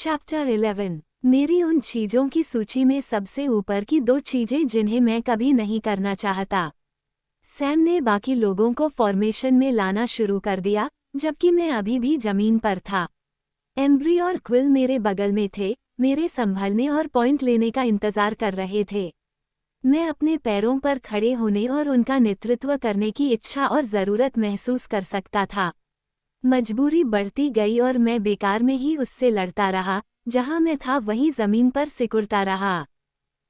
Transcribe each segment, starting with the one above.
Chapter 11। मेरी उन चीजों की सूची में सबसे ऊपर की 2 चीजें जिन्हें मैं कभी नहीं करना चाहता। सैम ने बाकी लोगों को फॉर्मेशन में लाना शुरू कर दिया, जबकि मैं अभी भी जमीन पर था। एम्ब्री और क्विल मेरे बगल में थे, मेरे संभलने और पॉइंट लेने का इंतजार कर रहे थे। मैं अपने पैरों पर खड़े होने और उनका नेतृत्व करने की इच्छा और ज़रूरत महसूस कर सकता था। मजबूरी बढ़ती गई और मैं बेकार में ही उससे लड़ता रहा। जहां मैं था वहीं जमीन पर सिकुड़ता रहा।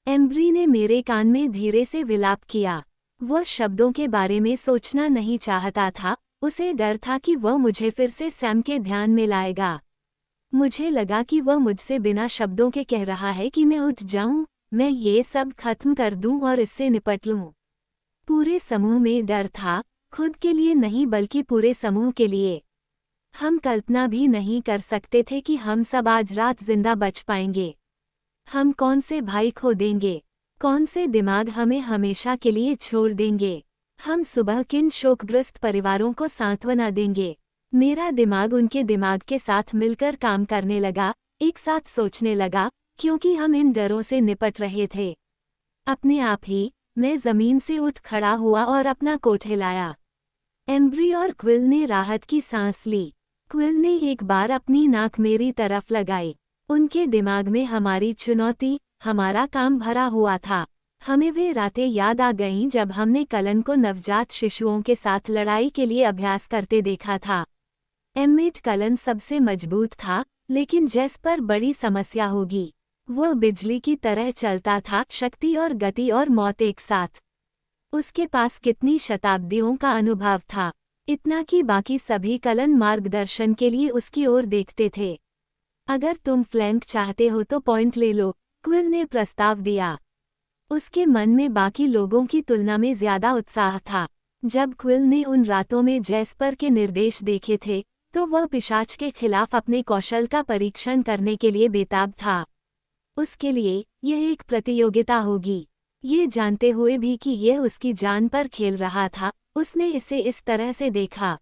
एम्ब्री ने मेरे कान में धीरे से विलाप किया। वह शब्दों के बारे में सोचना नहीं चाहता था, उसे डर था कि वह मुझे फिर से सैम के ध्यान में लाएगा। मुझे लगा कि वह मुझसे बिना शब्दों के कह रहा है कि मैं उठ जाऊं, मैं ये सब खत्म कर दूं और इससे निपट लूं। पूरे समूह में डर था, खुद के लिए नहीं बल्कि पूरे समूह के लिए। हम कल्पना भी नहीं कर सकते थे कि हम सब आज रात जिंदा बच पाएंगे। हम कौन से भाई खो देंगे, कौन से दिमाग हमें हमेशा के लिए छोड़ देंगे। हम सुबह किन शोकग्रस्त परिवारों को सांत्वना देंगे। मेरा दिमाग उनके दिमाग के साथ मिलकर काम करने लगा, एक साथ सोचने लगा, क्योंकि हम इन डरों से निपट रहे थे। अपने आप ही मैं जमीन से उठ खड़ा हुआ और अपना कोट हिलाया। एम्ब्री और क्विल ने राहत की सांस ली। क्विल ने एक बार अपनी नाक मेरी तरफ लगाई। उनके दिमाग में हमारी चुनौती, हमारा काम भरा हुआ था। हमें वे रातें याद आ गईं जब हमने कलन को नवजात शिशुओं के साथ लड़ाई के लिए अभ्यास करते देखा था। एम्मेट कलन सबसे मजबूत था, लेकिन जेस पर बड़ी समस्या होगी। वह बिजली की तरह चलता था, शक्ति और गति और मौत एक साथ। उसके पास कितनी शताब्दियों का अनुभव था, इतना कि बाकी सभी कलन मार्गदर्शन के लिए उसकी ओर देखते थे। अगर तुम फ्लैंक चाहते हो तो पॉइंट ले लो, क्विल ने प्रस्ताव दिया। उसके मन में बाकी लोगों की तुलना में ज्यादा उत्साह था। जब क्विल ने उन रातों में जैस्पर के निर्देश देखे थे, तो वह पिशाच के खिलाफ अपने कौशल का परीक्षण करने के लिए बेताब था। उसके लिए यह एक प्रतियोगिता होगी। ये जानते हुए भी कि यह उसकी जान पर खेल रहा था, उसने इसे इस तरह से देखा।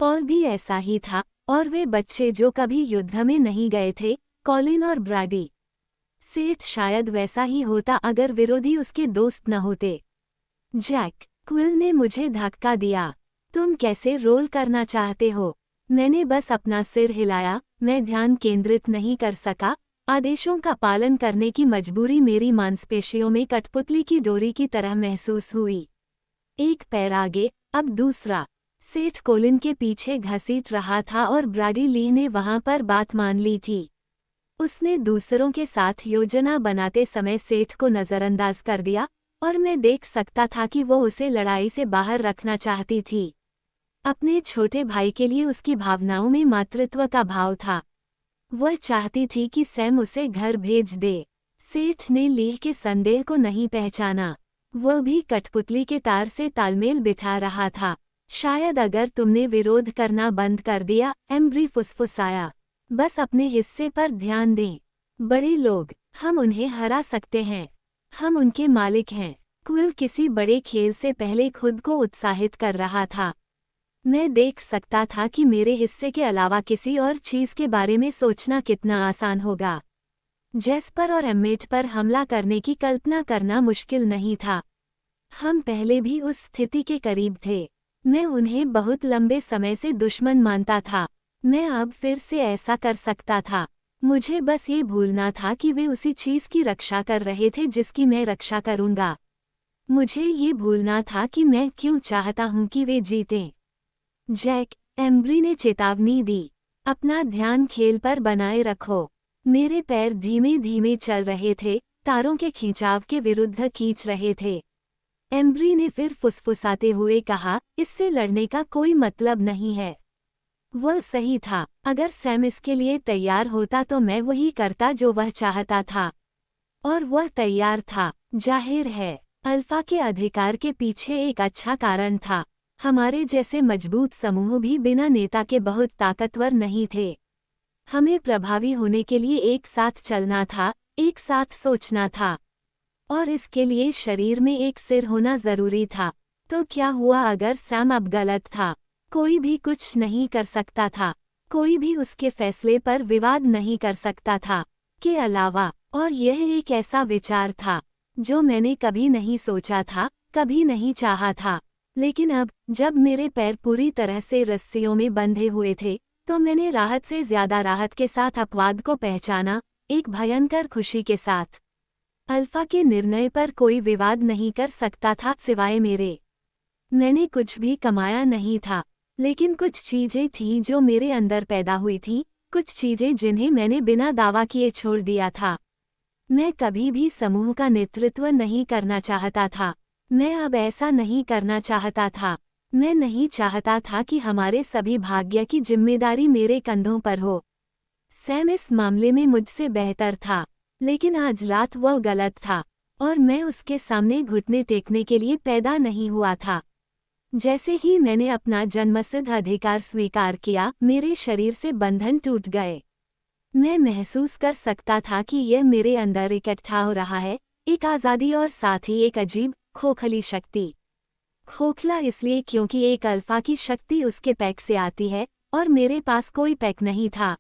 पॉल भी ऐसा ही था, और वे बच्चे जो कभी युद्ध में नहीं गए थे, कॉलिन और ब्रैडी। सेठ शायद वैसा ही होता अगर विरोधी उसके दोस्त न होते। जैक, क्विल ने मुझे धक्का दिया। तुम कैसे रोल करना चाहते हो? मैंने बस अपना सिर हिलाया। मैं ध्यान केंद्रित नहीं कर सका। आदेशों का पालन करने की मजबूरी मेरी मांसपेशियों में कठपुतली की डोरी की तरह महसूस हुई। एक पैर आगे, अब दूसरा। सेठ कोलिन के पीछे घसीट रहा था और ब्रैडी ली ने वहां पर बात मान ली थी। उसने दूसरों के साथ योजना बनाते समय सेठ को नजरअंदाज कर दिया, और मैं देख सकता था कि वो उसे लड़ाई से बाहर रखना चाहती थी। अपने छोटे भाई के लिए उसकी भावनाओं में मातृत्व का भाव था। वह चाहती थी कि सैम उसे घर भेज दे। सेठ ने लीह के संदेह को नहीं पहचाना। वह भी कठपुतली के तार से तालमेल बिठा रहा था। शायद अगर तुमने विरोध करना बंद कर दिया, एम्ब्री फुसफुसाया। बस अपने हिस्से पर ध्यान दें। बड़े लोग, हम उन्हें हरा सकते हैं। हम उनके मालिक हैं। क्विल किसी बड़े खेल से पहले खुद को उत्साहित कर रहा था। मैं देख सकता था कि मेरे हिस्से के अलावा किसी और चीज के बारे में सोचना कितना आसान होगा। जेस्पर और एम्मेट पर हमला करने की कल्पना करना मुश्किल नहीं था। हम पहले भी उस स्थिति के करीब थे। मैं उन्हें बहुत लंबे समय से दुश्मन मानता था। मैं अब फिर से ऐसा कर सकता था। मुझे बस ये भूलना था कि वे उसी चीज की रक्षा कर रहे थे जिसकी मैं रक्षा करूंगा। मुझे ये भूलना था कि मैं क्यों चाहता हूं कि वे जीतें। जैक, एम्ब्री ने चेतावनी दी। अपना ध्यान खेल पर बनाए रखो। मेरे पैर धीमे धीमे चल रहे थे, तारों के खींचाव के विरुद्ध खींच रहे थे। एम्ब्री ने फिर फुसफुसाते हुए कहा, इससे लड़ने का कोई मतलब नहीं है। वह सही था। अगर सैम इसके लिए तैयार होता तो मैं वही करता जो वह चाहता था। और वह तैयार था। जाहिर है, अल्फा के अधिकार के पीछे एक अच्छा कारण था। हमारे जैसे मजबूत समूह भी बिना नेता के बहुत ताकतवर नहीं थे। हमें प्रभावी होने के लिए एक साथ चलना था, एक साथ सोचना था। और इसके लिए शरीर में एक सिर होना जरूरी था। तो क्या हुआ अगर सैम अब गलत था? कोई भी कुछ नहीं कर सकता था। कोई भी उसके फैसले पर विवाद नहीं कर सकता था। के अलावा और यह एक ऐसा विचार था जो मैंने कभी नहीं सोचा था, कभी नहीं चाहा था। लेकिन अब जब मेरे पैर पूरी तरह से रस्सियों में बंधे हुए थे, तो मैंने राहत से ज्यादा राहत के साथ अपवाद को पहचाना, एक भयंकर खुशी के साथ। अल्फा के निर्णय पर कोई विवाद नहीं कर सकता था सिवाय मेरे। मैंने कुछ भी कमाया नहीं था, लेकिन कुछ चीजें थीं जो मेरे अंदर पैदा हुई थीं, कुछ चीजें जिन्हें मैंने बिना दावा किए छोड़ दिया था। मैं कभी भी समूह का नेतृत्व नहीं करना चाहता था। मैं अब ऐसा नहीं करना चाहता था। मैं नहीं चाहता था कि हमारे सभी भाग्य की जिम्मेदारी मेरे कंधों पर हो। सैम इस मामले में मुझसे बेहतर था, लेकिन आज रात वह गलत था, और मैं उसके सामने घुटने टेकने के लिए पैदा नहीं हुआ था। जैसे ही मैंने अपना जन्मसिद्ध अधिकार स्वीकार किया, मेरे शरीर से बंधन टूट गए। मैं महसूस कर सकता था कि यह मेरे अंदर इकट्ठा हो रहा है, एक आज़ादी और साथ ही एक अजीब, खोखली शक्ति। खोखला इसलिए क्योंकि एक अल्फा की शक्ति उसके पैक से आती है, और मेरे पास कोई पैक नहीं था।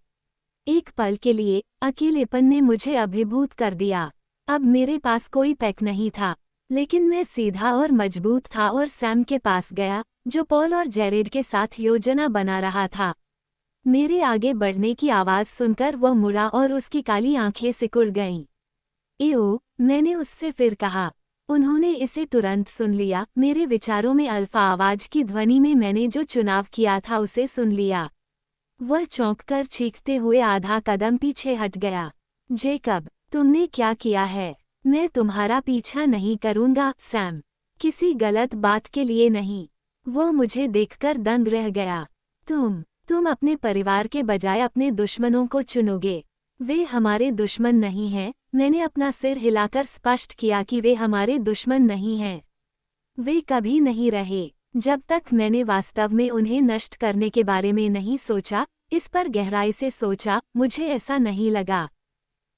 एक पल के लिए अकेलेपन ने मुझे अभिभूत कर दिया। अब मेरे पास कोई पैक नहीं था, लेकिन मैं सीधा और मजबूत था और सैम के पास गया, जो पॉल और जेरेड के साथ योजना बना रहा था। मेरे आगे बढ़ने की आवाज़ सुनकर वह मुड़ा और उसकी काली आंखें सिकुड़ गईं। एओ, मैंने उससे फिर कहा। उन्होंने इसे तुरंत सुन लिया। मेरे विचारों में अल्फा आवाज की ध्वनि में मैंने जो चुनाव किया था उसे सुन लिया। वह चौंककर चीखते हुए आधा कदम पीछे हट गया। जेकब, तुमने क्या किया है? मैं तुम्हारा पीछा नहीं करूंगा, सैम। किसी गलत बात के लिए नहीं। वो मुझे देखकर दंग रह गया। तुम अपने परिवार के बजाय अपने दुश्मनों को चुनोगे। वे हमारे दुश्मन नहीं हैं। मैंने अपना सिर हिलाकर स्पष्ट किया कि वे हमारे दुश्मन नहीं हैं। वे कभी नहीं रहे। जब तक मैंने वास्तव में उन्हें नष्ट करने के बारे में नहीं सोचा, इस पर गहराई से सोचा, मुझे ऐसा नहीं लगा।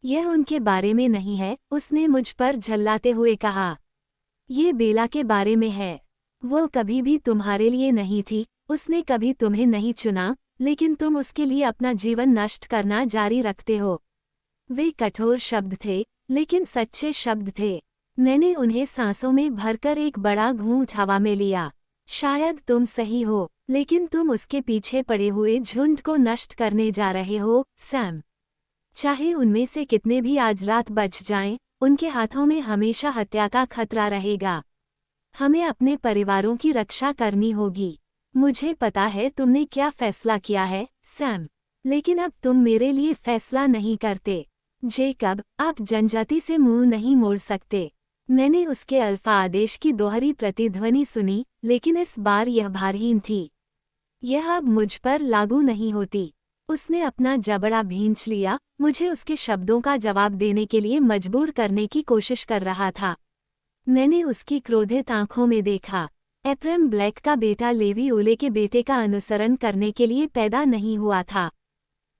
यह उनके बारे में नहीं है, उसने मुझ पर झल्लाते हुए कहा। ये बेला के बारे में है। वो कभी भी तुम्हारे लिए नहीं थी, उसने कभी तुम्हें नहीं चुना, लेकिन तुम उसके लिए अपना जीवन नष्ट करना जारी रखते हो। वे कठोर शब्द थे, लेकिन सच्चे शब्द थे। मैंने उन्हें सांसों में भरकर एक बड़ा घूंट हवा में लिया। शायद तुम सही हो, लेकिन तुम उसके पीछे पड़े हुए झुंड को नष्ट करने जा रहे हो, सैम। चाहे उनमें से कितने भी आज रात बच जाएं, उनके हाथों में हमेशा हत्या का खतरा रहेगा। हमें अपने परिवारों की रक्षा करनी होगी। मुझे पता है तुमने क्या फैसला किया है, सैम, लेकिन अब तुम मेरे लिए फैसला नहीं करते। जेकब, आप जनजाति से मुंह नहीं मोड़ सकते। मैंने उसके अल्फा आदेश की दोहरी प्रतिध्वनि सुनी, लेकिन इस बार यह भारहीन थी। यह अब मुझ पर लागू नहीं होती। उसने अपना जबड़ा भींच लिया, मुझे उसके शब्दों का जवाब देने के लिए मजबूर करने की कोशिश कर रहा था। मैंने उसकी क्रोधित आंखों में देखा। एप्रेम ब्लैक का बेटा लेवी ओले के बेटे का अनुसरण करने के लिए पैदा नहीं हुआ था।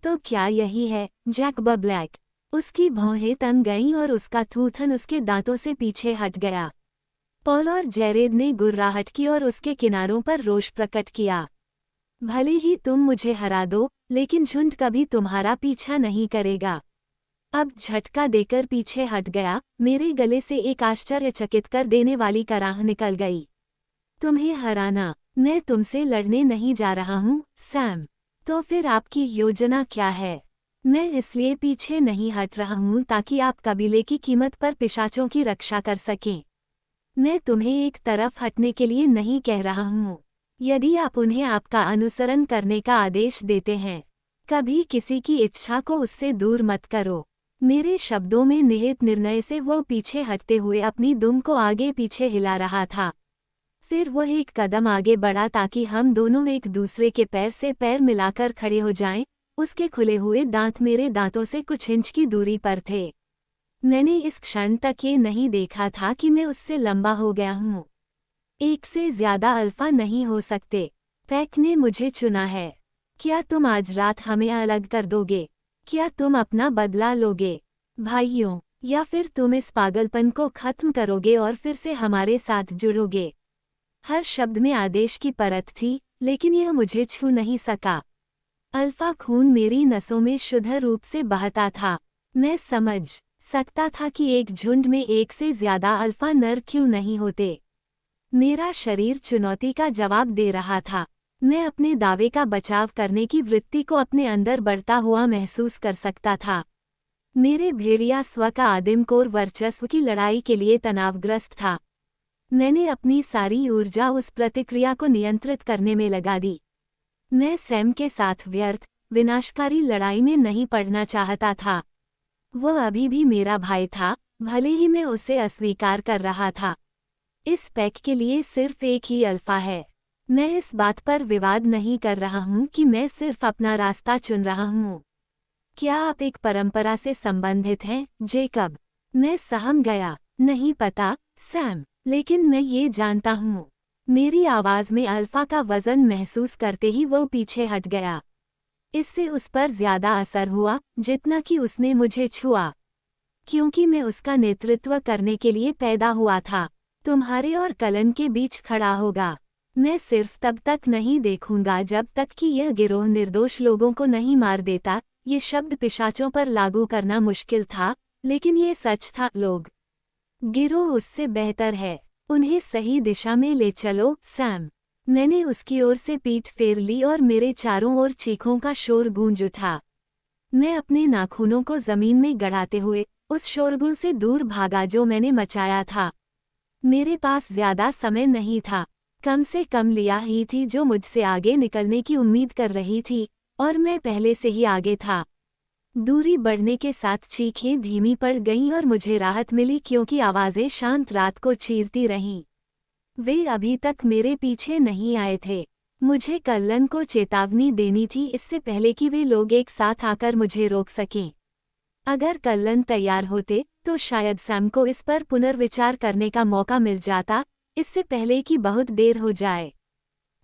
तो क्या यही है, जैकब ब्लैक? उसकी भौहें तन गईं और उसका थूथन उसके दांतों से पीछे हट गया। पॉल और जेरेड ने गुर्राहट की और उसके किनारों पर रोष प्रकट किया। भले ही तुम मुझे हरा दो, लेकिन झुंड कभी तुम्हारा पीछा नहीं करेगा। अब झटका देकर पीछे हट गया। मेरे गले से एक आश्चर्यचकित कर देने वाली कराह निकल गई। तुम्हें हराना? मैं तुमसे लड़ने नहीं जा रहा हूँ, सैम। तो फिर आपकी योजना क्या है? मैं इसलिए पीछे नहीं हट रहा हूँ ताकि आप कबीले की कीमत पर पिशाचों की रक्षा कर सकें। मैं तुम्हें एक तरफ हटने के लिए नहीं कह रहा हूँ। यदि आप उन्हें आपका अनुसरण करने का आदेश देते हैं, कभी किसी की इच्छा को उससे दूर मत करो। मेरे शब्दों में निहित निर्णय से वो पीछे हटते हुए अपनी दुम को आगे पीछे हिला रहा था। फिर वह एक कदम आगे बढ़ा ताकि हम दोनों एक दूसरे के पैर से पैर मिलाकर खड़े हो जाएं। उसके खुले हुए दांत मेरे दांतों से कुछ इंच की दूरी पर थे। मैंने इस क्षण तक ये नहीं देखा था कि मैं उससे लंबा हो गया हूँ। एक से ज्यादा अल्फा नहीं हो सकते। पैक ने मुझे चुना है। क्या तुम आज रात हमें अलग कर दोगे? क्या तुम अपना बदला लोगे, भाइयों, या फिर तुम इस पागलपन को खत्म करोगे और फिर से हमारे साथ जुड़ोगे? हर शब्द में आदेश की परत थी, लेकिन यह मुझे छू नहीं सका। अल्फा खून मेरी नसों में शुद्ध रूप से बहता था। मैं समझ सकता था कि एक झुंड में एक से ज्यादा अल्फा नर क्यों नहीं होते। मेरा शरीर चुनौती का जवाब दे रहा था। मैं अपने दावे का बचाव करने की वृत्ति को अपने अंदर बढ़ता हुआ महसूस कर सकता था। मेरे भेड़िया स्व का आदिम कोर वर्चस्व की लड़ाई के लिए तनावग्रस्त था। मैंने अपनी सारी ऊर्जा उस प्रतिक्रिया को नियंत्रित करने में लगा दी। मैं सैम के साथ व्यर्थ विनाशकारी लड़ाई में नहीं पड़ना चाहता था। वह अभी भी मेरा भाई था, भले ही मैं उसे अस्वीकार कर रहा था। इस पैक के लिए सिर्फ एक ही अल्फा है। मैं इस बात पर विवाद नहीं कर रहा हूँ कि मैं सिर्फ अपना रास्ता चुन रहा हूँ। क्या आप एक परंपरा से संबंधित हैं, जेकब? मैं सहम गया। नहीं पता, सैम, लेकिन मैं ये जानता हूँ। मेरी आवाज़ में अल्फा का वजन महसूस करते ही वो पीछे हट गया। इससे उस पर ज्यादा असर हुआ जितना कि उसने मुझे छुआ, क्योंकि मैं उसका नेतृत्व करने के लिए पैदा हुआ था। तुम्हारे और कलन के बीच खड़ा होगा। मैं सिर्फ तब तक नहीं देखूंगा जब तक कि यह गिरोह निर्दोष लोगों को नहीं मार देता। ये शब्द पिशाचों पर लागू करना मुश्किल था, लेकिन ये सच था। लोग गिरोह उससे बेहतर है। उन्हें सही दिशा में ले चलो, सैम। मैंने उसकी ओर से पीठ फेर ली और मेरे चारों ओर चीखों का शोर गूंज उठा। मैं अपने नाखूनों को जमीन में गड़ाते हुए उस शोरगुल से दूर भागा जो मैंने मचाया था। मेरे पास ज्यादा समय नहीं था। कम से कम लिया ही थी जो मुझसे आगे निकलने की उम्मीद कर रही थी, और मैं पहले से ही आगे था। दूरी बढ़ने के साथ चीखें धीमी पड़ गईं और मुझे राहत मिली क्योंकि आवाज़ें शांत रात को चीरती रहीं। वे अभी तक मेरे पीछे नहीं आए थे। मुझे कल्लन को चेतावनी देनी थी इससे पहले कि वे लोग एक साथ आकर मुझे रोक सकें। अगर कल्लन तैयार होते तो शायद सैम को इस पर पुनर्विचार करने का मौका मिल जाता, इससे पहले कि बहुत देर हो जाए।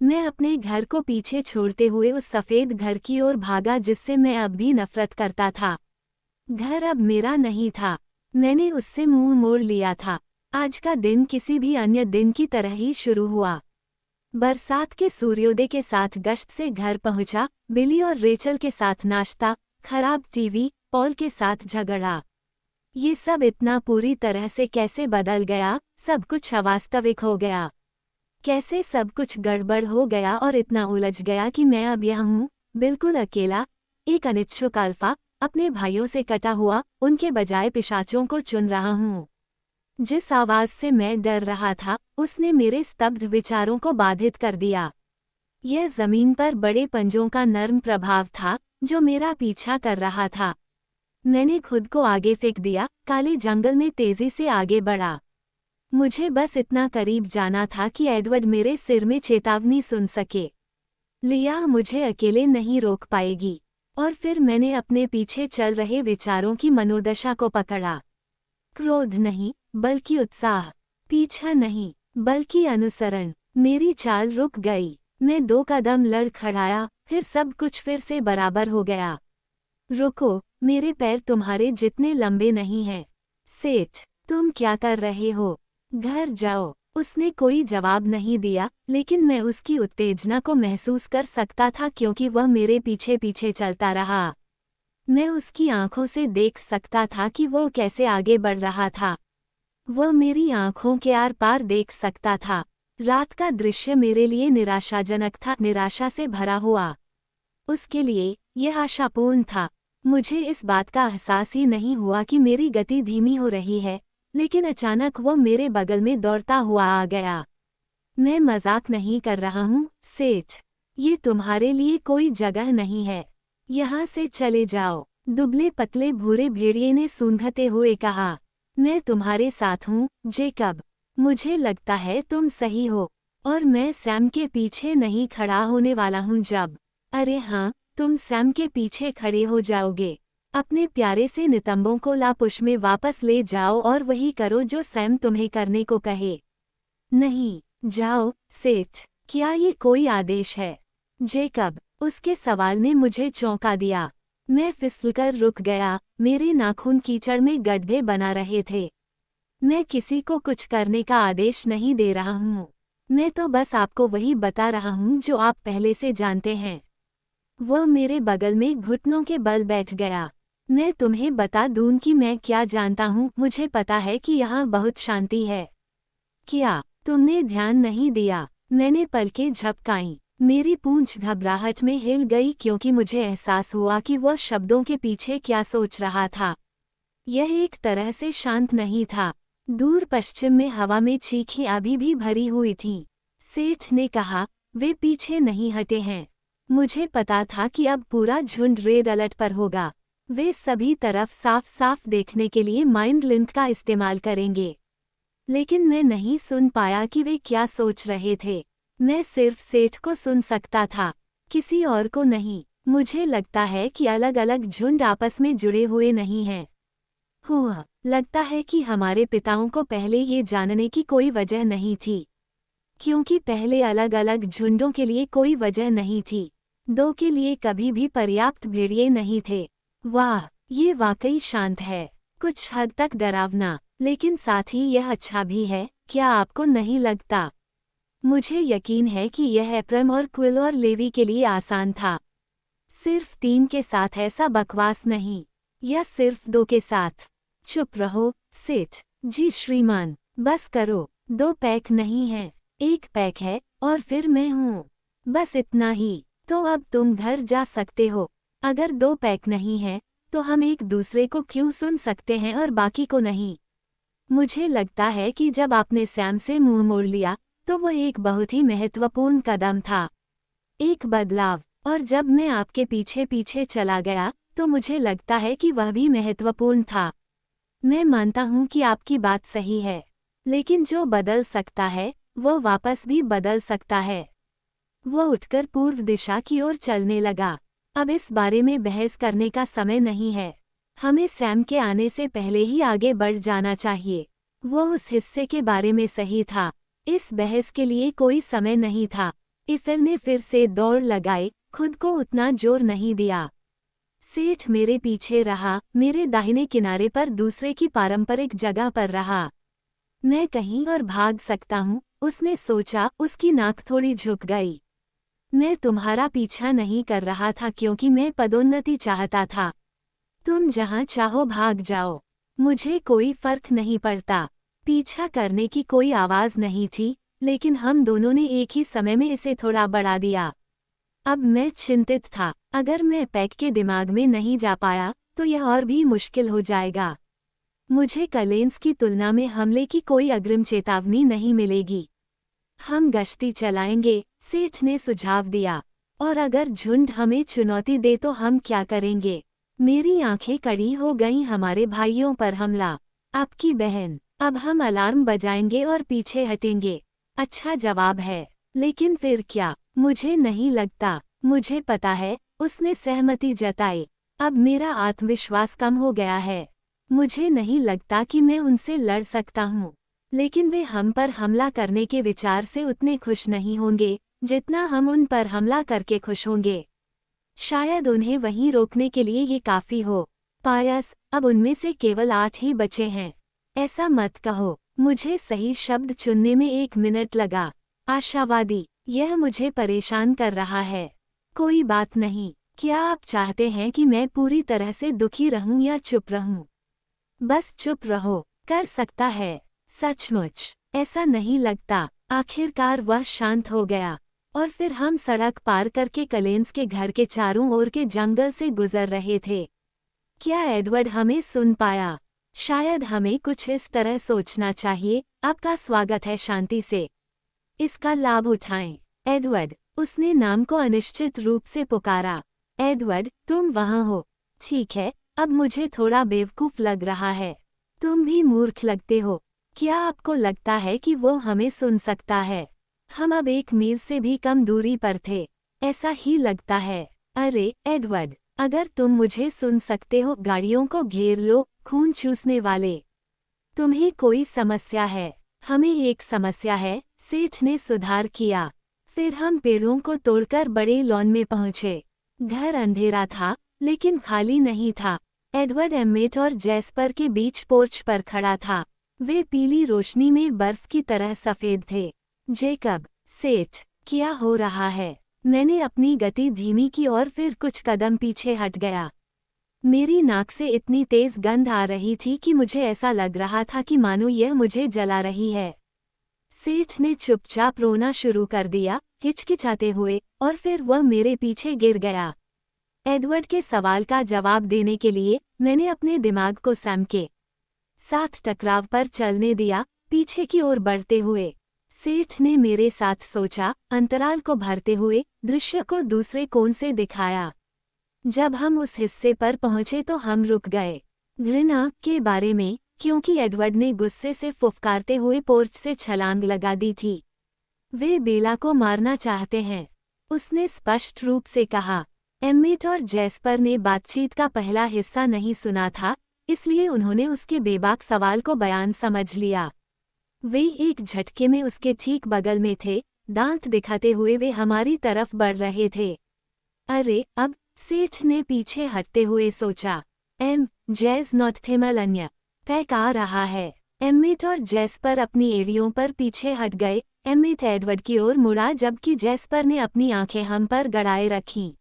मैं अपने घर को पीछे छोड़ते हुए उस सफ़ेद घर की ओर भागा जिससे मैं अब भी नफरत करता था। घर अब मेरा नहीं था। मैंने उससे मुंह मोड़ लिया था। आज का दिन किसी भी अन्य दिन की तरह ही शुरू हुआ। बरसात के सूर्योदय के साथ गश्त से घर पहुंचा, बिली और रेचल के साथ नाश्ता, खराब टीवी, पॉल के साथ झगड़ा। ये सब इतना पूरी तरह से कैसे बदल गया। सब कुछ अवास्तविक हो गया। कैसे सब कुछ गड़बड़ हो गया और इतना उलझ गया कि मैं अब यहाँ हूँ, बिल्कुल अकेला, एक अनिच्छुक अल्फा, अपने भाइयों से कटा हुआ, उनके बजाय पिशाचों को चुन रहा हूँ। जिस आवाज़ से मैं डर रहा था, उसने मेरे स्तब्ध विचारों को बाधित कर दिया। यह जमीन पर बड़े पंजों का नर्म प्रभाव था जो मेरा पीछा कर रहा था। मैंने खुद को आगे फेंक दिया, काले जंगल में तेजी से आगे बढ़ा। मुझे बस इतना करीब जाना था कि एडवर्ड मेरे सिर में चेतावनी सुन सके। लिया मुझे अकेले नहीं रोक पाएगी। और फिर मैंने अपने पीछे चल रहे विचारों की मनोदशा को पकड़ा। क्रोध नहीं, बल्कि उत्साह। पीछा नहीं, बल्कि अनुसरण। मेरी चाल रुक गई। मैं 2 कदम लड़खड़ाया, फिर सब कुछ फिर से बराबर हो गया। रुको, मेरे पैर तुम्हारे जितने लंबे नहीं हैं। सेठ, तुम क्या कर रहे हो? घर जाओ। उसने कोई जवाब नहीं दिया, लेकिन मैं उसकी उत्तेजना को महसूस कर सकता था क्योंकि वह मेरे पीछे पीछे चलता रहा। मैं उसकी आंखों से देख सकता था कि वो कैसे आगे बढ़ रहा था। वह मेरी आंखों के आर पार देख सकता था। रात का दृश्य मेरे लिए निराशाजनक था, निराशा से भरा हुआ। उसके लिए यह आशापूर्ण था। मुझे इस बात का एहसास ही नहीं हुआ कि मेरी गति धीमी हो रही है, लेकिन अचानक वो मेरे बगल में दौड़ता हुआ आ गया। मैं मजाक नहीं कर रहा हूँ, सेठ। ये तुम्हारे लिए कोई जगह नहीं है। यहाँ से चले जाओ। दुबले पतले भूरे भेड़िए ने सूंघते हुए कहा। मैं तुम्हारे साथ हूँ, जेकब। मुझे लगता है तुम सही हो, और मैं सैम के पीछे नहीं खड़ा होने वाला हूँ जब। अरे हाँ, तुम सैम के पीछे खड़े हो जाओगे। अपने प्यारे से नितंबों को लापुश में वापस ले जाओ और वही करो जो सैम तुम्हें करने को कहे। नहीं, जाओ, सेठ। क्या ये कोई आदेश है? जेकब, उसके सवाल ने मुझे चौंका दिया। मैं फिसलकर रुक गया, मेरे नाखून कीचड़ में गड्ढे बना रहे थे। मैं किसी को कुछ करने का आदेश नहीं दे रहा हूँ। मैं तो बस आपको वही बता रहा हूँ जो आप पहले से जानते हैं। वह मेरे बगल में घुटनों के बल बैठ गया। मैं तुम्हें बता दूं कि मैं क्या जानता हूँ, मुझे पता है कि यहाँ बहुत शांति है। क्या तुमने ध्यान नहीं दिया? मैंने पलकें झपकाईं। मेरी पूंछ घबराहट में हिल गई क्योंकि मुझे एहसास हुआ कि वह शब्दों के पीछे क्या सोच रहा था। यह एक तरह से शांत नहीं था। दूर पश्चिम में हवा में चीखें अभी भी भरी हुई थीं। सेठ ने कहा, वे पीछे नहीं हटे हैं। मुझे पता था कि अब पूरा झुंड रेड अलर्ट पर होगा। वे सभी तरफ साफ साफ देखने के लिए माइंड लिंक का इस्तेमाल करेंगे। लेकिन मैं नहीं सुन पाया कि वे क्या सोच रहे थे। मैं सिर्फ सेठ को सुन सकता था, किसी और को नहीं। मुझे लगता है कि अलग अलग झुंड आपस में जुड़े हुए नहीं हैं। हुआ लगता है कि हमारे पिताओं को पहले ये जानने की कोई वजह नहीं थी, क्योंकि पहले अलग अलग झुंडों के लिए कोई वजह नहीं थी। दो के लिए कभी भी पर्याप्त भेड़िए नहीं थे। वाह, ये वाकई शांत है, कुछ हद तक डरावना, लेकिन साथ ही यह अच्छा भी है, क्या आपको नहीं लगता? मुझे यकीन है कि यह एप्रम और क्विल और लेवी के लिए आसान था। सिर्फ 3 के साथ ऐसा बकवास नहीं, या सिर्फ 2 के साथ। चुप रहो, सेठ जी। श्रीमान, बस करो। 2 पैक नहीं है, 1 पैक है, और फिर मैं हूँ। बस इतना ही। तो अब तुम घर जा सकते हो। अगर 2 पैक नहीं है, तो हम एक दूसरे को क्यों सुन सकते हैं और बाकी को नहीं? मुझे लगता है कि जब आपने सैम से मुंह मोड़ लिया, तो वह एक बहुत ही महत्वपूर्ण कदम था, एक बदलाव। और जब मैं आपके पीछे पीछे चला गया, तो मुझे लगता है कि वह भी महत्वपूर्ण था। मैं मानता हूँ कि आपकी बात सही है, लेकिन जो बदल सकता है, वो वापस भी बदल सकता है। वो उठकर पूर्व दिशा की ओर चलने लगा। अब इस बारे में बहस करने का समय नहीं है। हमें सैम के आने से पहले ही आगे बढ़ जाना चाहिए। वो उस हिस्से के बारे में सही था। इस बहस के लिए कोई समय नहीं था। इफिल ने फिर से दौड़ लगाई, खुद को उतना जोर नहीं दिया। सेठ मेरे पीछे रहा, मेरे दाहिने किनारे पर दूसरे की पारंपरिक जगह पर रहा। मैं कहीं और भाग सकता हूँ, उसने सोचा। उसकी नाक थोड़ी झुक गई। मैं तुम्हारा पीछा नहीं कर रहा था क्योंकि मैं पदोन्नति चाहता था। तुम जहाँ चाहो भाग जाओ, मुझे कोई फर्क नहीं पड़ता। पीछा करने की कोई आवाज़ नहीं थी, लेकिन हम दोनों ने एक ही समय में इसे थोड़ा बढ़ा दिया। अब मैं चिंतित था, अगर मैं पैक के दिमाग में नहीं जा पाया, तो यह और भी मुश्किल हो जाएगा। मुझे कलेंस की तुलना में हमले की कोई अग्रिम चेतावनी नहीं मिलेगी। हम गश्ती चलाएंगे, सेठ ने सुझाव दिया। और अगर झुंड हमें चुनौती दे तो हम क्या करेंगे? मेरी आंखें कड़ी हो गईं। हमारे भाइयों पर हमला, आपकी बहन। अब हम अलार्म बजाएंगे और पीछे हटेंगे। अच्छा जवाब है, लेकिन फिर क्या? मुझे नहीं लगता। मुझे पता है, उसने सहमति जताई। अब मेरा आत्मविश्वास कम हो गया है। मुझे नहीं लगता कि मैं उनसे लड़ सकता हूँ, लेकिन वे हम पर हमला करने के विचार से उतने खुश नहीं होंगे जितना हम उन पर हमला करके खुश होंगे। शायद उन्हें वहीं रोकने के लिए ये काफी हो। पायस, अब उनमें से केवल 8 ही बचे हैं। ऐसा मत कहो। मुझे सही शब्द चुनने में 1 मिनट लगा। आशावादी, यह मुझे परेशान कर रहा है। कोई बात नहीं। क्या आप चाहते हैं कि मैं पूरी तरह से दुखी रहूं या चुप रहूं? बस चुप रहो। कर सकता है। सचमुच ऐसा नहीं लगता। आखिरकार वह शांत हो गया, और फिर हम सड़क पार करके कलेंस के घर के चारों ओर के जंगल से गुजर रहे थे। क्या एडवर्ड हमें सुन पाया? शायद हमें कुछ इस तरह सोचना चाहिए, आपका स्वागत है शांति से। इसका लाभ उठाएं। एडवर्ड, उसने नाम को अनिश्चित रूप से पुकारा। एडवर्ड, तुम वहाँ हो? ठीक है, अब मुझे थोड़ा बेवकूफ़ लग रहा है। तुम भी मूर्ख लगते हो। क्या आपको लगता है कि वो हमें सुन सकता है? हम अब 1 मील से भी कम दूरी पर थे। ऐसा ही लगता है। अरे एडवर्ड, अगर तुम मुझे सुन सकते हो, गाड़ियों को घेर लो, खून चूसने वाले। तुम्हें कोई समस्या है? हमें एक समस्या है, सेठ ने सुधार किया। फिर हम पेड़ों को तोड़कर बड़े लॉन में पहुंचे। घर अंधेरा था, लेकिन खाली नहीं था। एडवर्ड एम्मेट और जैस्पर के बीच पोर्च पर खड़ा था। वे पीली रोशनी में बर्फ की तरह सफेद थे। जेकब, सेठ, क्या हो रहा है? मैंने अपनी गति धीमी की और फिर कुछ कदम पीछे हट गया। मेरी नाक से इतनी तेज गंध आ रही थी कि मुझे ऐसा लग रहा था कि मानो यह मुझे जला रही है। सेठ ने चुपचाप रोना शुरू कर दिया, हिचकिचाते हुए, और फिर वह मेरे पीछे गिर गया। एडवर्ड के सवाल का जवाब देने के लिए मैंने अपने दिमाग को सैम के साथ टकराव पर चलने दिया, पीछे की ओर बढ़ते हुए। सेठ ने मेरे साथ सोचा, अंतराल को भरते हुए दृश्य को दूसरे कोण से दिखाया। जब हम उस हिस्से पर पहुंचे तो हम रुक गए। घृणा के बारे में, क्योंकि एडवर्ड ने गुस्से से फुफकारते हुए पोर्च से छलांग लगा दी थी। वे बेला को मारना चाहते हैं, उसने स्पष्ट रूप से कहा। एम्मेट और जैस्पर ने बातचीत का पहला हिस्सा नहीं सुना था, इसलिए उन्होंने उसके बेबाक सवाल को बयान समझ लिया। वे एक झटके में उसके ठीक बगल में थे, दांत दिखाते हुए वे हमारी तरफ बढ़ रहे थे। अरे अब, सेठ ने पीछे हटते हुए सोचा। जैज नॉर्थेमलन्य पैक आ रहा है। एम्मेट और जैस्पर अपनी एड़ियों पर पीछे हट गए। एम्मेट एडवर्ड की ओर मुड़ा जबकि जैस्पर ने अपनी आंखें हम पर गड़ाए रखीं।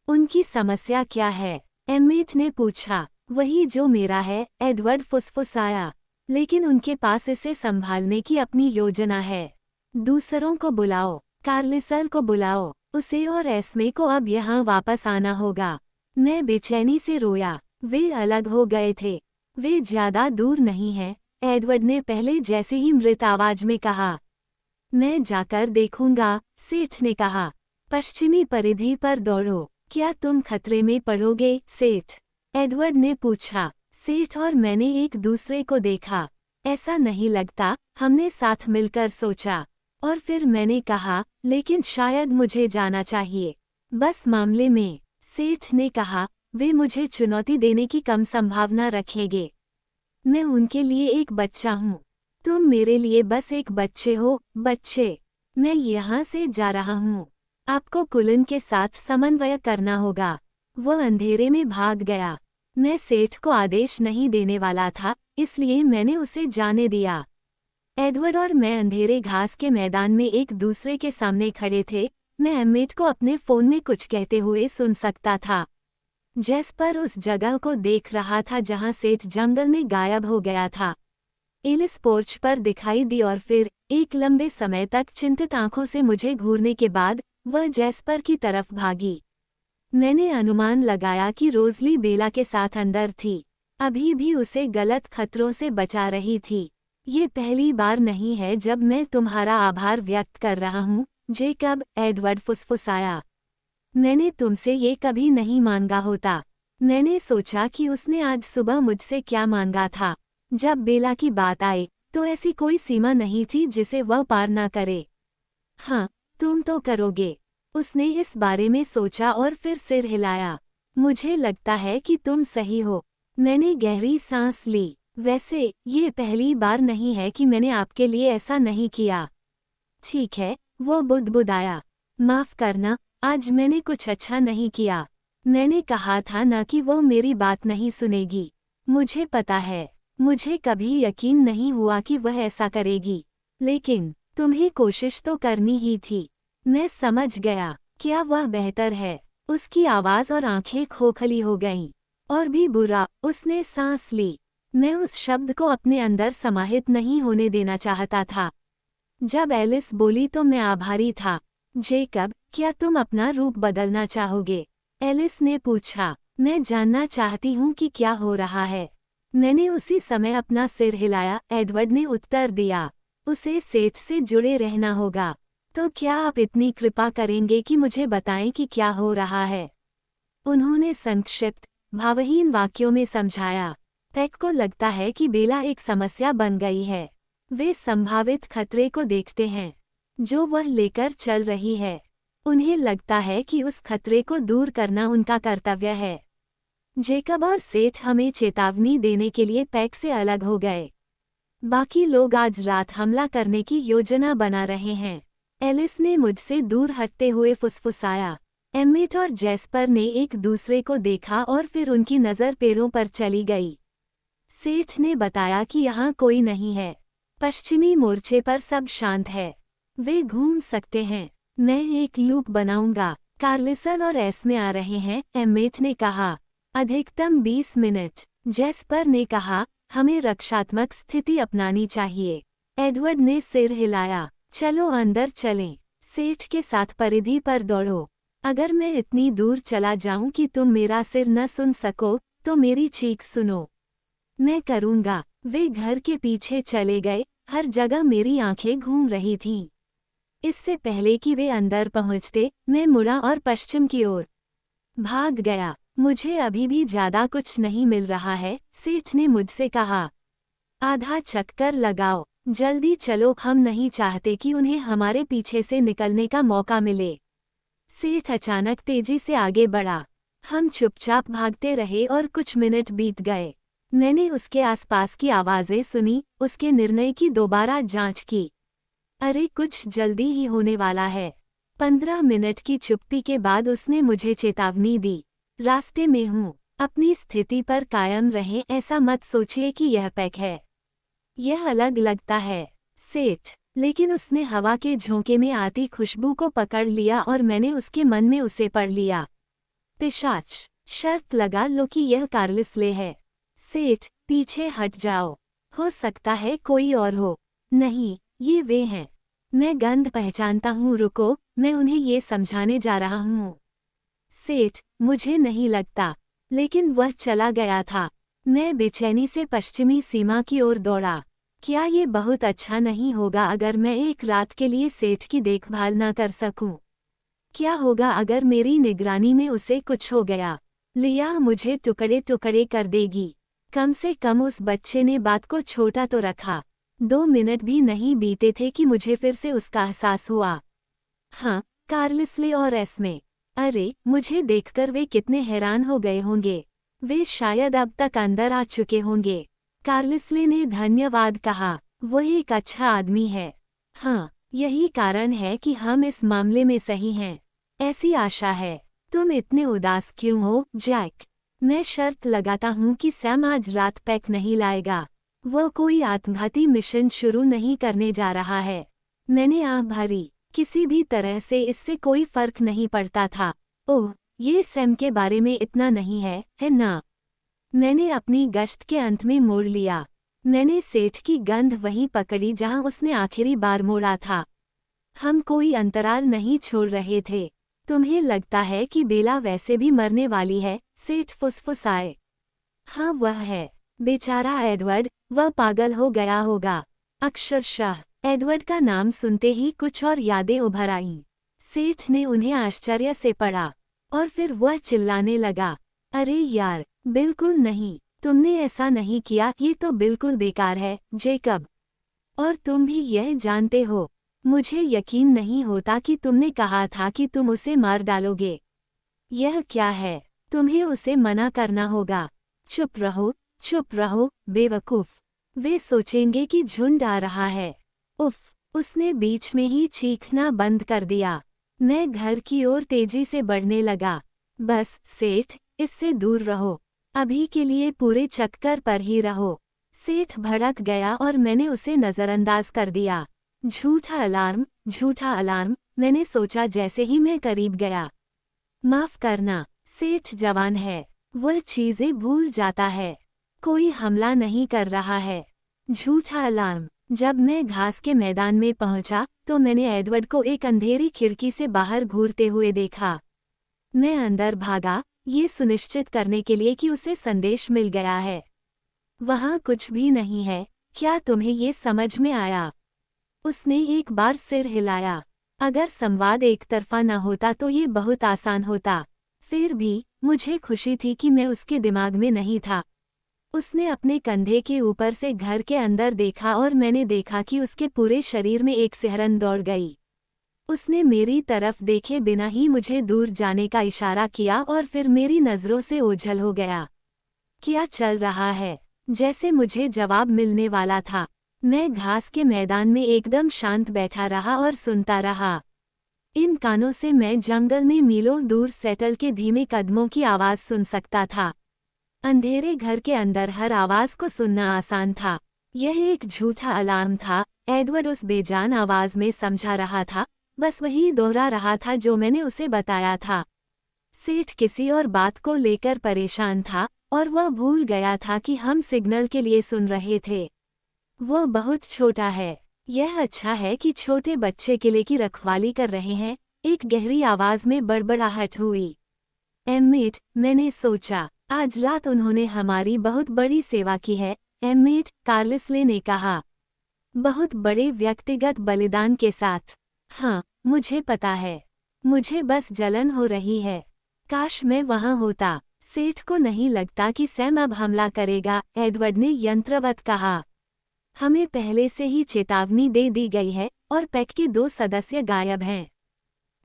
उनकी समस्या क्या है? एम्मेट ने पूछा। वही जो मेरा है, एडवर्ड फुसफुसाया। लेकिन उनके पास इसे संभालने की अपनी योजना है। दूसरों को बुलाओ, कार्लिसल को बुलाओ, उसे और एस्मे को अब यहाँ वापस आना होगा। मैं बेचैनी से रोया। वे अलग हो गए थे। वे ज्यादा दूर नहीं हैं, एडवर्ड ने पहले जैसे ही मृत आवाज में कहा। मैं जाकर देखूंगा, सेठ ने कहा। पश्चिमी परिधि पर दौड़ो। क्या तुम खतरे में पड़ोगे, सेठ? एडवर्ड ने पूछा। सेठ और मैंने एक दूसरे को देखा। ऐसा नहीं लगता, हमने साथ मिलकर सोचा। और फिर मैंने कहा, लेकिन शायद मुझे जाना चाहिए। बस मामले में, सेठ ने कहा, वे मुझे चुनौती देने की कम संभावना रखेंगे। मैं उनके लिए एक बच्चा हूँ। तुम मेरे लिए बस एक बच्चे हो, बच्चे। मैं यहाँ से जा रहा हूँ। आपको कुलन के साथ समन्वय करना होगा। वह अंधेरे में भाग गया। मैं सेठ को आदेश नहीं देने वाला था, इसलिए मैंने उसे जाने दिया। एडवर्ड और मैं अंधेरे घास के मैदान में एक दूसरे के सामने खड़े थे। मैं एम्मेट को अपने फोन में कुछ कहते हुए सुन सकता था। जैस्पर उस जगह को देख रहा था जहां सेठ जंगल में गायब हो गया था। एलिस पोर्च पर दिखाई दी और फिर एक लंबे समय तक चिंतित आंखों से मुझे घूरने के बाद वह जैस्पर की तरफ भागी। मैंने अनुमान लगाया कि रोज़ली बेला के साथ अंदर थी, अभी भी उसे गलत खतरों से बचा रही थी। ये पहली बार नहीं है जब मैं तुम्हारा आभार व्यक्त कर रहा हूँ, जेकब, एडवर्ड फुसफुसाया। मैंने तुमसे ये कभी नहीं मांगा होता। मैंने सोचा कि उसने आज सुबह मुझसे क्या मांगा था। जब बेला की बात आई, तो ऐसी कोई सीमा नहीं थी जिसे वह पार ना करे। हाँ, तुम तो करोगे। उसने इस बारे में सोचा और फिर सिर हिलाया। मुझे लगता है कि तुम सही हो। मैंने गहरी सांस ली। वैसे, ये पहली बार नहीं है कि मैंने आपके लिए ऐसा नहीं किया। ठीक है, वो बुदबुदाया। माफ करना, आज मैंने कुछ अच्छा नहीं किया। मैंने कहा था ना कि वो मेरी बात नहीं सुनेगी। मुझे पता है, मुझे कभी यकीन नहीं हुआ कि वह ऐसा करेगी। लेकिन, तुम्हें कोशिश तो करनी ही थी। मैं समझ गया, क्या वह बेहतर है? उसकी आवाज़ और आंखें खोखली हो गईं। और भी बुरा, उसने सांस ली। मैं उस शब्द को अपने अंदर समाहित नहीं होने देना चाहता था। जब एलिस बोली तो मैं आभारी था। जेकब, क्या तुम अपना रूप बदलना चाहोगे? एलिस ने पूछा। मैं जानना चाहती हूँ कि क्या हो रहा है। मैंने उसी समय अपना सिर हिलाया। एडवर्ड ने उत्तर दिया। उसे सेठ से जुड़े रहना होगा। तो क्या आप इतनी कृपा करेंगे कि मुझे बताएं कि क्या हो रहा है? उन्होंने संक्षिप्त, भावहीन वाक्यों में समझाया। पैक को लगता है कि बेला एक समस्या बन गई है। वे संभावित खतरे को देखते हैं, जो वह लेकर चल रही है। उन्हें लगता है कि उस खतरे को दूर करना उनका कर्तव्य है। जेकब और सेठ हमें चेतावनी देने के लिए पैक से अलग हो गए। बाकी लोग आज रात हमला करने की योजना बना रहे हैं। एलिस ने मुझसे दूर हटते हुए फुसफुसाया। एम्मेट और जैस्पर ने एक दूसरे को देखा और फिर उनकी नज़र पेड़ों पर चली गई। सेठ ने बताया कि यहाँ कोई नहीं है। पश्चिमी मोर्चे पर सब शांत है। वे घूम सकते हैं। मैं एक लूप बनाऊंगा। कार्लिसल और एस्मे आ रहे हैं, एम्मेट ने कहा। अधिकतम 20 मिनट। जेस्पर ने कहा, हमें रक्षात्मक स्थिति अपनानी चाहिए। एडवर्ड ने सिर हिलाया। चलो अंदर चलें। सेठ के साथ परिधि पर दौड़ो। अगर मैं इतनी दूर चला जाऊं कि तुम मेरा सिर न सुन सको, तो मेरी चीख सुनो। मैं करूंगा। वे घर के पीछे चले गए। हर जगह मेरी आंखें घूम रही थीं। इससे पहले कि वे अंदर पहुंचते, मैं मुड़ा और पश्चिम की ओर भाग गया। मुझे अभी भी ज्यादा कुछ नहीं मिल रहा है, सेठ ने मुझसे कहा। आधा चक्कर लगाओ। जल्दी चलो, हम नहीं चाहते कि उन्हें हमारे पीछे से निकलने का मौका मिले। सेठ अचानक तेजी से आगे बढ़ा। हम चुपचाप भागते रहे और कुछ मिनट बीत गए। मैंने उसके आसपास की आवाजें सुनी, उसके निर्णय की दोबारा जांच की। अरे कुछ जल्दी ही होने वाला है। 15 मिनट की चुप्पी के बाद उसने मुझे चेतावनी दी। रास्ते में हूँ। अपनी स्थिति पर कायम रहें, ऐसा मत सोचिए कि यह पैक है। यह अलग लगता है, सेठ। लेकिन उसने हवा के झोंके में आती खुशबू को पकड़ लिया और मैंने उसके मन में उसे पढ़ लिया। पिशाच। शर्त लगा लो कि यह कार्लिसले है। सेठ, पीछे हट जाओ। हो सकता है कोई और हो। नहीं, ये वे हैं। मैं गंध पहचानता हूँ, रुको, मैं उन्हें ये समझाने जा रहा हूँ। सेठ, मुझे नहीं लगता। लेकिन वह चला गया था। मैं बेचैनी से पश्चिमी सीमा की ओर दौड़ा। क्या ये बहुत अच्छा नहीं होगा अगर मैं एक रात के लिए सेठ की देखभाल न कर सकूं? क्या होगा अगर मेरी निगरानी में उसे कुछ हो गया? लिया मुझे टुकड़े टुकड़े कर देगी। कम से कम उस बच्चे ने बात को छोटा तो रखा। 2 मिनट भी नहीं बीते थे कि मुझे फिर से उसका एहसास हुआ। हाँ, कार्लिसले और एस्मे। अरे, मुझे देखकर वे कितने हैरान हो गए होंगे। वे शायद अब तक अंदर आ चुके होंगे। कार्लिसले ने धन्यवाद कहा। वह एक अच्छा आदमी है। हाँ, यही कारण है कि हम इस मामले में सही हैं। ऐसी आशा है। तुम इतने उदास क्यों हो, जैक? मैं शर्त लगाता हूँ कि सैम आज रात पैक नहीं लाएगा। वह कोई आत्मघाती मिशन शुरू नहीं करने जा रहा है। मैंने आह भरी। किसी भी तरह से इससे कोई फर्क नहीं पड़ता था। ओह, ये सैम के बारे में इतना नहीं है ना? मैंने अपनी गश्त के अंत में मोड़ लिया। मैंने सेठ की गंध वहीं पकड़ी जहां उसने आखिरी बार मोड़ा था। हम कोई अंतराल नहीं छोड़ रहे थे। तुम्हें लगता है कि बेला वैसे भी मरने वाली है? सेठ फुसफुसाए। हाँ, वह है। बेचारा एडवर्ड, वह पागल हो गया होगा। अक्षरशः एडवर्ड का नाम सुनते ही कुछ और यादें उभर आईं। सेठ ने उन्हें आश्चर्य से पढ़ा और फिर वह चिल्लाने लगा। अरे यार, बिल्कुल नहीं, तुमने ऐसा नहीं किया, ये तो बिल्कुल बेकार है, जेकब। और तुम भी यह जानते हो। मुझे यकीन नहीं होता कि तुमने कहा था कि तुम उसे मार डालोगे। यह क्या है? तुम्हें उसे मना करना होगा। चुप रहो, बेवकूफ। वे सोचेंगे कि झुंड आ रहा है। उफ, उसने बीच में ही चीखना बंद कर दिया। मैं घर की ओर तेजी से बढ़ने लगा। बस, सेठ, इससे दूर रहो। अभी के लिए पूरे चक्कर पर ही रहो। सेठ भड़क गया और मैंने उसे नज़रअंदाज कर दिया। झूठा अलार्म, मैंने सोचा जैसे ही मैं करीब गया। माफ करना, सेठ जवान है। वह चीजें भूल जाता है। कोई हमला नहीं कर रहा है। झूठा अलार्म। जब मैं घास के मैदान में पहुंचा, तो मैंने एडवर्ड को एक अंधेरी खिड़की से बाहर घूरते हुए देखा। मैं अंदर भागा, ये सुनिश्चित करने के लिए कि उसे संदेश मिल गया है। वहाँ कुछ भी नहीं है। क्या तुम्हें ये समझ में आया? उसने एक बार सिर हिलाया। अगर संवाद एक तरफा न होता तो ये बहुत आसान होता। फिर भी, मुझे खुशी थी कि मैं उसके दिमाग में नहीं था। उसने अपने कंधे के ऊपर से घर के अंदर देखा और मैंने देखा कि उसके पूरे शरीर में एक सिहरन दौड़ गई। उसने मेरी तरफ देखे बिना ही मुझे दूर जाने का इशारा किया और फिर मेरी नज़रों से ओझल हो गया। क्या चल रहा है? जैसे मुझे जवाब मिलने वाला था। मैं घास के मैदान में एकदम शांत बैठा रहा और सुनता रहा। इन कानों से मैं जंगल में मीलों दूर सेटल के धीमे कदमों की आवाज़ सुन सकता था। अंधेरे घर के अंदर हर आवाज़ को सुनना आसान था। यह एक झूठा अलार्म था, एडवर्ड उस बेजान आवाज़ में समझा रहा था, बस वही दोहरा रहा था जो मैंने उसे बताया था। सेठ किसी और बात को लेकर परेशान था और वह भूल गया था कि हम सिग्नल के लिए सुन रहे थे। वो बहुत छोटा है। यह अच्छा है कि छोटे बच्चे किले की रखवाली कर रहे हैं। एक गहरी आवाज में बड़बड़ाहट हुई। एम्मेट, मैंने सोचा, आज रात उन्होंने हमारी बहुत बड़ी सेवा की है। एम्मेट, कार्लिसले ने कहा, बहुत बड़े व्यक्तिगत बलिदान के साथ। हाँ, मुझे पता है। मुझे बस जलन हो रही है। काश मैं वहां होता। सेठ को नहीं लगता कि सैम अब हमला करेगा, एडवर्ड ने यंत्रवत कहा। हमें पहले से ही चेतावनी दे दी गई है और पैक के 2 सदस्य गायब हैं।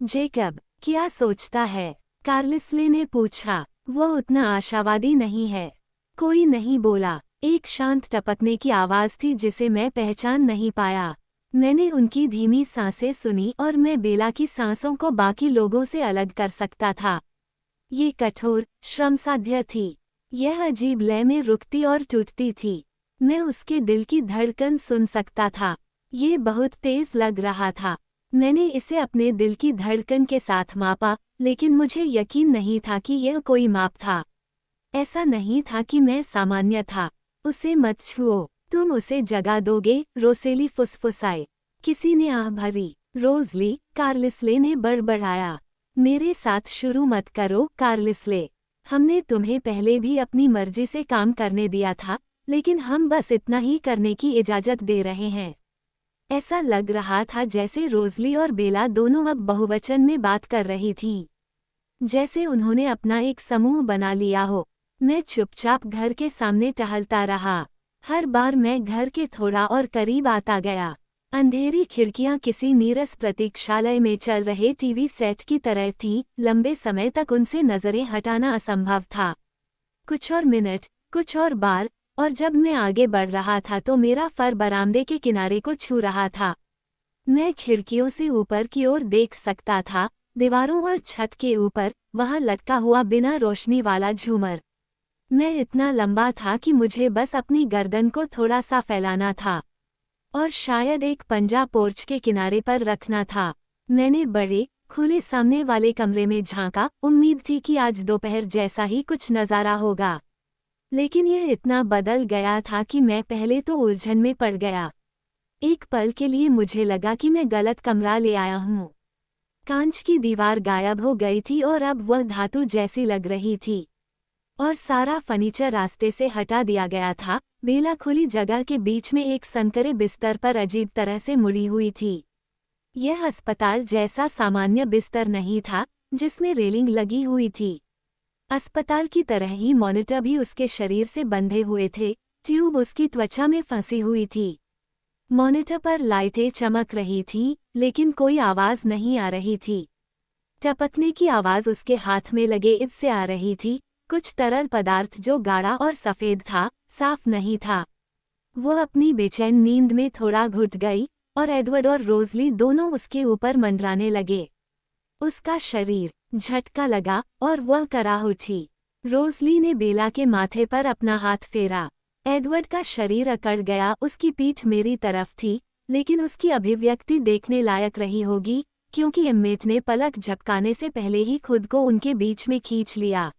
जेकब, क्या सोचता है? कार्लिसले ने पूछा। वो उतना आशावादी नहीं है। कोई नहीं बोला। एक शांत टपकने की आवाज थी जिसे मैं पहचान नहीं पाया। मैंने उनकी धीमी सांसें सुनी और मैं बेला की सांसों को बाकी लोगों से अलग कर सकता था। ये कठोर, श्रमसाध्य थी। यह अजीब लय में रुकती और टूटती थी। मैं उसके दिल की धड़कन सुन सकता था। ये बहुत तेज लग रहा था। मैंने इसे अपने दिल की धड़कन के साथ मापा, लेकिन मुझे यकीन नहीं था कि यह कोई माप था। ऐसा नहीं था कि मैं सामान्य था। उसे मत छुओ, तुम उसे जगा दोगे, रोसेली फुसफुसाए। किसी ने आह भरी। रोजली, कार्लिसले ने बड़बड़ाया। मेरे साथ शुरू मत करो, कार्लिसले। हमने तुम्हें पहले भी अपनी मर्जी से काम करने दिया था, लेकिन हम बस इतना ही करने की इजाजत दे रहे हैं। ऐसा लग रहा था जैसे रोजली और बेला दोनों अब बहुवचन में बात कर रही थीं। जैसे उन्होंने अपना एक समूह बना लिया हो। मैं चुपचाप घर के सामने टहलता रहा। हर बार मैं घर के थोड़ा और करीब आता गया। अंधेरी खिड़कियां किसी नीरस प्रतीक्षालय में चल रहे टीवी सेट की तरह थीं। लंबे समय तक उनसे नजरें हटाना असंभव था। कुछ और मिनट, कुछ और बार, और जब मैं आगे बढ़ रहा था तो मेरा फर बरामदे के किनारे को छू रहा था। मैं खिड़कियों से ऊपर की ओर देख सकता था, दीवारों और छत के ऊपर, वहां लटका हुआ बिना रोशनी वाला झूमर। मैं इतना लंबा था कि मुझे बस अपनी गर्दन को थोड़ा सा फैलाना था और शायद एक पंजा पोर्च के किनारे पर रखना था। मैंने बड़े, खुले सामने वाले कमरे में झांका, उम्मीद थी कि आज दोपहर जैसा ही कुछ नज़ारा होगा। लेकिन यह इतना बदल गया था कि मैं पहले तो उलझन में पड़ गया। एक पल के लिए मुझे लगा कि मैं गलत कमरा ले आया हूँ। कांच की दीवार गायब हो गई थी और अब वह धातु जैसी लग रही थी, और सारा फर्नीचर रास्ते से हटा दिया गया था। बेला खुली जगह के बीच में एक संकरे बिस्तर पर अजीब तरह से मुड़ी हुई थी। यह अस्पताल जैसा सामान्य बिस्तर नहीं था जिसमें रेलिंग लगी हुई थी। अस्पताल की तरह ही मॉनिटर भी उसके शरीर से बंधे हुए थे। ट्यूब उसकी त्वचा में फंसी हुई थी। मॉनिटर पर लाइटें चमक रही थीं, लेकिन कोई आवाज नहीं आ रही थी। टपकने की आवाज उसके हाथ में लगे इब से आ रही थी। कुछ तरल पदार्थ जो गाढ़ा और सफेद था, साफ नहीं था। वो अपनी बेचैन नींद में थोड़ा घुट गई और एडवर्ड और रोजली दोनों उसके ऊपर मंडराने लगे। उसका शरीर झटका लगा और वह कराह उठी। रोजली ने बेला के माथे पर अपना हाथ फेरा। एडवर्ड का शरीर अकड़ गया। उसकी पीठ मेरी तरफ थी, लेकिन उसकी अभिव्यक्ति देखने लायक रही होगी, क्योंकि एम्मेट ने पलक झपकाने से पहले ही खुद को उनके बीच में खींच लिया।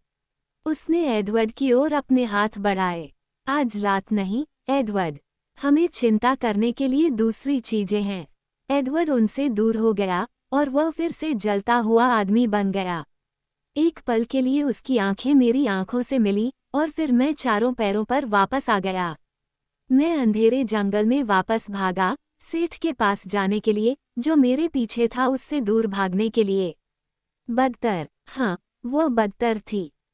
उसने एडवर्ड की ओर अपने हाथ बढ़ाए। आज रात नहीं, एडवर्ड। हमें चिंता करने के लिए दूसरी चीजें हैं। एडवर्ड उनसे दूर हो गया और वह फिर से जलता हुआ आदमी बन गया। एक पल के लिए उसकी आंखें मेरी आंखों से मिली और फिर मैं चारों पैरों पर वापस आ गया। मैं अंधेरे जंगल में वापस भागा, सेठ के पास जाने के लिए, जो मेरे पीछे था उससे दूर भागने के लिए। बदतर, हाँ, वो बदतर थी।